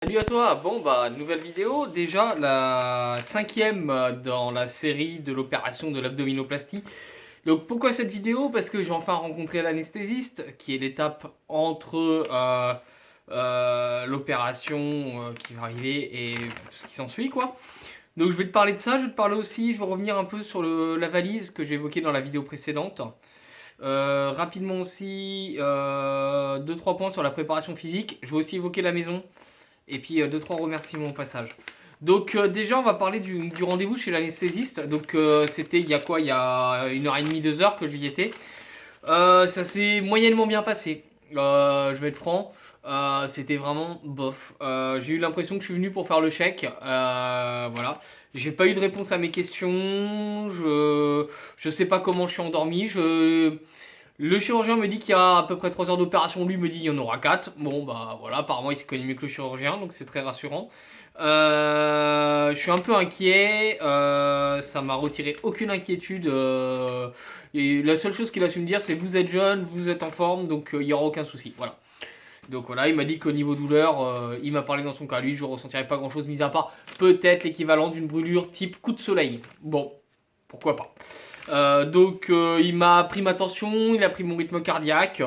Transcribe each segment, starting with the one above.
Salut à toi, bon bah nouvelle vidéo, déjà la cinquième dans la série de l'opération de l'abdominoplastie. Donc pourquoi cette vidéo? Parce que j'ai enfin rencontré l'anesthésiste, qui est l'étape entre l'opération qui va arriver et tout ce qui s'ensuit quoi. Donc je vais te parler de ça, je vais te parler aussi, je vais revenir un peu sur la valise que j'ai évoquée dans la vidéo précédente. Rapidement aussi, 2-3 points sur la préparation physique, je vais aussi évoquer la maison. Et puis 2-3 remerciements au passage. Donc déjà on va parler du rendez-vous chez l'anesthésiste. Donc c'était il y a quoi? Il y a 1h30, 2 heures que j'y étais. Ça s'est moyennement bien passé. Je vais être franc. C'était vraiment bof. J'ai eu l'impression que je suis venu pour faire le chèque. Voilà. J'ai pas eu de réponse à mes questions. Je sais pas comment je suis endormi. Le chirurgien me dit qu'il y a à peu près 3 heures d'opération, lui me dit qu'il y en aura 4. Bon bah voilà, apparemment il se connaît mieux que le chirurgien, donc c'est très rassurant. Je suis un peu inquiet, ça m'a retiré aucune inquiétude. Et la seule chose qu'il a su me dire, c'est vous êtes jeune, vous êtes en forme, donc il n'y aura aucun souci. Voilà. Donc voilà, il m'a dit qu'au niveau douleur, il m'a parlé dans son cas, lui, je ne ressentirais pas grand chose, mis à part peut-être l'équivalent d'une brûlure type coup de soleil. Bon, pourquoi pas. Il m'a pris ma tension, il a pris mon rythme cardiaque,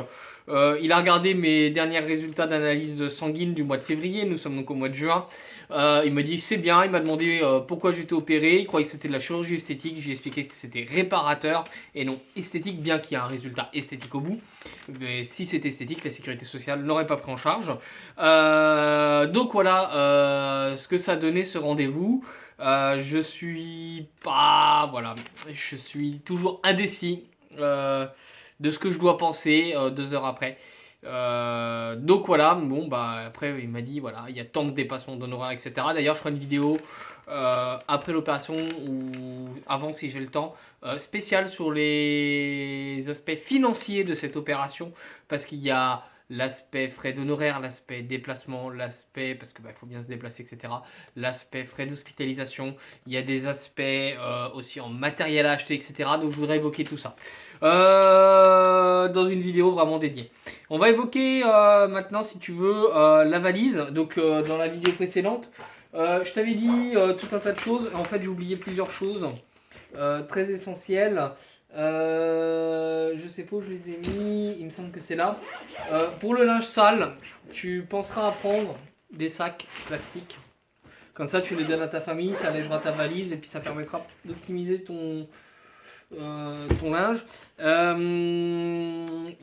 il a regardé mes derniers résultats d'analyse sanguine du mois de février, nous sommes donc au mois de juin. Il m'a dit c'est bien, il m'a demandé pourquoi j'étais opéré, il croyait que c'était de la chirurgie esthétique, j'ai expliqué que c'était réparateur et non esthétique, bien qu'il y ait un résultat esthétique au bout. Mais si c'était esthétique, la sécurité sociale n'aurait pas pris en charge. Donc voilà ce que ça a donné ce rendez-vous. Je suis pas. Voilà. Je suis toujours indécis de ce que je dois penser 2 heures après. Donc voilà, bon bah après il m'a dit voilà, il y a tant de dépassements d'honoraires, etc. D'ailleurs je ferai une vidéo après l'opération ou avant si j'ai le temps, spéciale sur les aspects financiers de cette opération parce qu'il y a l'aspect frais d'honoraires, l'aspect déplacement, l'aspect parce que bah, faut bien se déplacer, etc. L'aspect frais d'hospitalisation, il y a des aspects aussi en matériel à acheter, etc. Donc je voudrais évoquer tout ça dans une vidéo vraiment dédiée. On va évoquer maintenant, si tu veux, la valise. Donc dans la vidéo précédente, je t'avais dit tout un tas de choses. En fait, j'ai oublié plusieurs choses très essentielles. Je sais pas où je les ai mis, il me semble que c'est là. Pour le linge sale, tu penseras à prendre des sacs plastiques. Comme ça, tu les donnes à ta famille, ça allégera ta valise et puis ça permettra d'optimiser ton linge.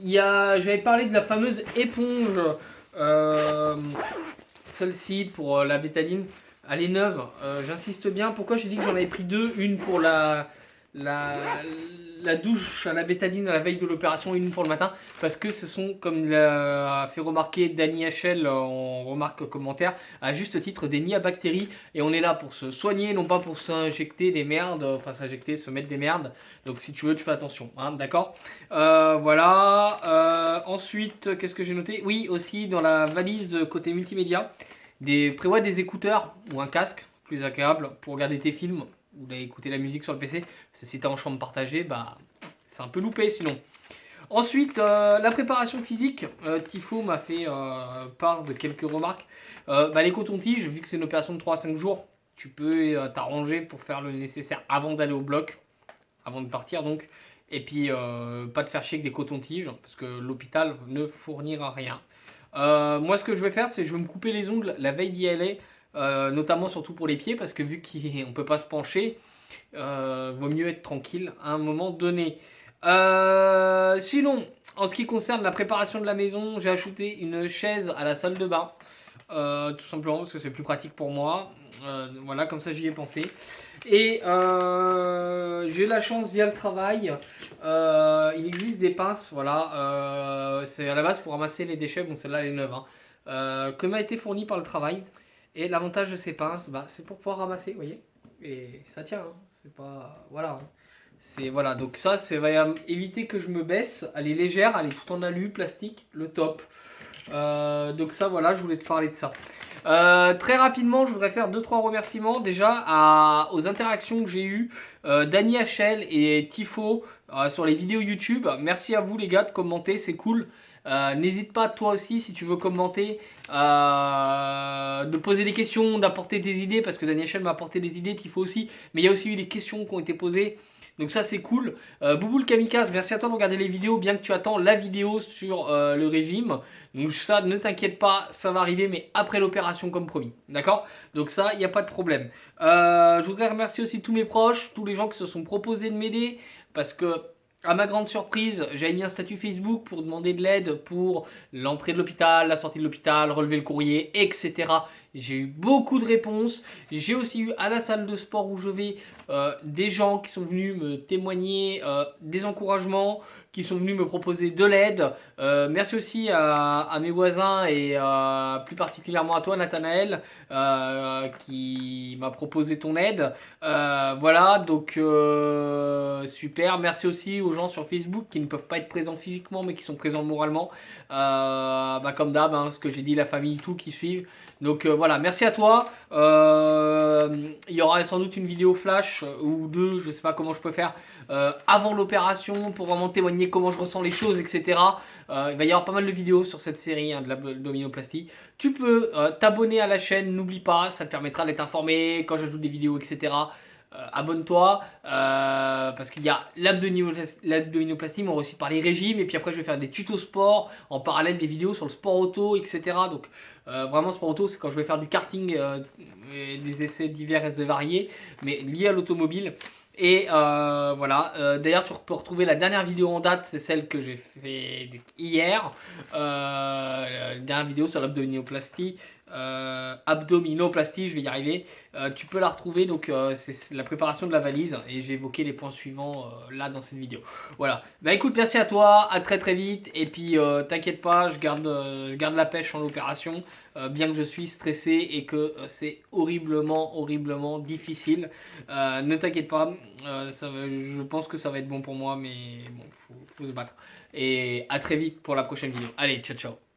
J'avais parlé de la fameuse éponge, euh, celle-ci pour la bétaline. Elle est neuve, j'insiste bien. Pourquoi j'ai dit que j'en avais pris deux? Une pour la, la douche à la bétadine à la veille de l'opération, une pour le matin, parce que ce sont, comme l'a fait remarquer Danny HL en remarque commentaire, à juste titre des nids à bactéries, et on est là pour se soigner, non pas pour s'injecter des merdes, enfin s'injecter, se mettre des merdes, donc si tu veux, tu fais attention, hein, d'accord. Voilà, ensuite, qu'est-ce que j'ai noté? Oui, aussi dans la valise côté multimédia, prévoit des écouteurs ou un casque, plus agréable, pour regarder tes films ou écouter la musique sur le PC. Parce que si t'es en chambre partagée, bah c'est un peu loupé sinon. Ensuite, la préparation physique. Tifo m'a fait part de quelques remarques. Les cotons-tiges, vu que c'est une opération de 3 à 5 jours, tu peux t'arranger pour faire le nécessaire avant d'aller au bloc, avant de partir donc. Et puis, pas te faire chier avec des cotons-tiges, parce que l'hôpital ne fournira rien. Moi, ce que je vais faire, c'est que je vais me couper les ongles la veille d'y aller, notamment surtout pour les pieds, parce que vu qu'on ne peut pas se pencher, vaut mieux être tranquille à un moment donné. Sinon, en ce qui concerne la préparation de la maison, j'ai ajouté une chaise à la salle de bain. Tout simplement parce que c'est plus pratique pour moi. Voilà, comme ça j'y ai pensé. Et j'ai eu la chance via le travail. Il existe des pinces, voilà. C'est à la base pour ramasser les déchets. Bon, celle-là elle est neuve, hein, que m'a été fournie par le travail. Et l'avantage de ces pinces, bah, c'est pour pouvoir ramasser, vous voyez. Et ça tient, hein. C'est pas. Voilà, hein. C'est voilà, donc ça va éviter que je me baisse. Elle est légère, elle est tout en alu, plastique, le top. Donc ça voilà, je voulais te parler de ça. Très rapidement, je voudrais faire 2-3 remerciements déjà aux interactions que j'ai eues. Danny HL et Tifo sur les vidéos YouTube. Merci à vous les gars de commenter, c'est cool. N'hésite pas toi aussi si tu veux commenter, de poser des questions, d'apporter tes idées, parce que Daniel Chel m'a apporté des idées, Tifo aussi, mais il y a aussi eu des questions qui ont été posées. Donc ça c'est cool. Bouboule Kamikaze, merci à toi de regarder les vidéos, bien que tu attends la vidéo sur le régime. Donc ça, ne t'inquiète pas, ça va arriver, mais après l'opération comme promis. D'accord? Donc ça, il n'y a pas de problème. Je voudrais remercier aussi tous mes proches, tous les gens qui se sont proposés de m'aider, parce que à ma grande surprise, j'avais mis un statut Facebook pour demander de l'aide pour l'entrée de l'hôpital, la sortie de l'hôpital, relever le courrier, etc. J'ai eu beaucoup de réponses. J'ai aussi eu à la salle de sport où je vais des gens qui sont venus me témoigner des encouragements, qui sont venus me proposer de l'aide. Merci aussi à mes voisins et plus particulièrement à toi Nathanaël qui m'a proposé ton aide. Voilà, donc super. Merci aussi aux gens sur Facebook qui ne peuvent pas être présents physiquement mais qui sont présents moralement. Comme d'hab, hein, ce que j'ai dit, la famille, tout qui suivent. Donc voilà, merci à toi. Il y aura sans doute une vidéo flash ou deux, je sais pas comment je peux faire, avant l'opération pour vraiment témoigner comment je ressens les choses, etc. Il va y avoir pas mal de vidéos sur cette série hein, de l'abdominoplastie. Tu peux t'abonner à la chaîne, n'oublie pas, ça te permettra d'être informé quand j'ajoute des vidéos, etc. Abonne-toi parce qu'il y a l'abdominoplastie, mais on va aussi parler régime et puis après je vais faire des tutos sport en parallèle des vidéos sur le sport auto, etc. Donc vraiment sport auto c'est quand je vais faire du karting et des essais divers et variés mais liés à l'automobile. Et voilà, d'ailleurs tu peux retrouver la dernière vidéo en date, c'est celle que j'ai fait hier, la dernière vidéo sur l'abdominoplastie, je vais y arriver. Tu peux la retrouver, donc c'est la préparation de la valise et j'ai évoqué les points suivants là dans cette vidéo. Voilà, bah écoute, merci à toi, à très très vite et puis t'inquiète pas, je garde la pêche en opération, bien que je suis stressé et que c'est horriblement difficile. Ne t'inquiète pas, je pense que ça va être bon pour moi, mais bon, faut se battre. Et à très vite pour la prochaine vidéo. Allez, ciao ciao.